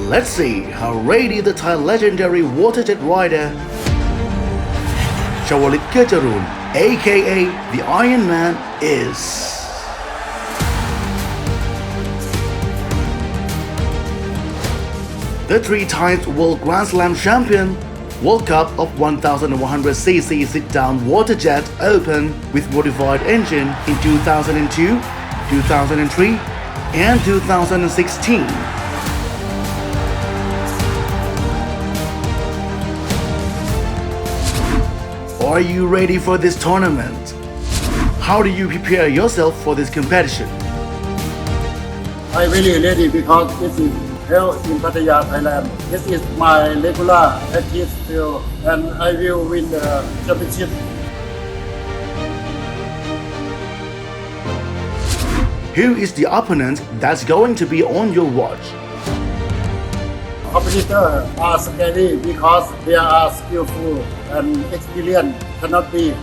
Let's see how ready the Thai legendary waterjet rider Chawalit Kerjarun, aka the Iron Man, is. The 3 times World Grand Slam champion, World Cup of 1100cc sit-down waterjet opened with modified engine in 2002, 2003, and 2016. Are you ready for this tournament? How do you prepare yourself for this competition? I'm really ready because this is held in Pattaya, Thailand. This is my regular practice field and I will win the championship. Who is the opponent that's going to be on your watch? Competitors are scary because they are skillful and experience cannot be.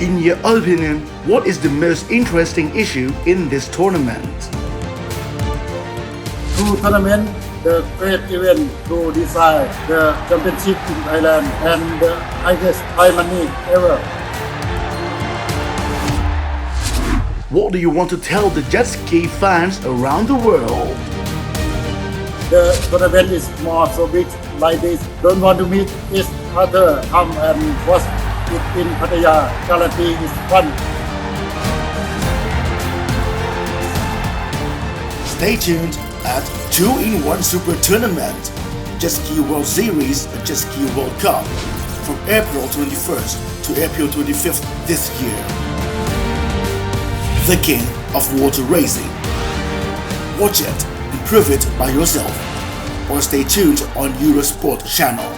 In your opinion, what is the most interesting issue in this tournament? Through tournament, the great event to decide the championship in Thailand and the highest prize money ever. What do you want to tell the jet ski fans around the world? The tournament is more so big like this. Don't want to meet each other. Come and watch it in Pattaya. Guarantee is fun. Stay tuned at 2-in-1 Super Tournament, Jet Ski World Series and Jet Ski World Cup from April 21st to April 25th this year. The king of water racing. Watch it and prove it by yourself, or stay tuned on Eurosport channel.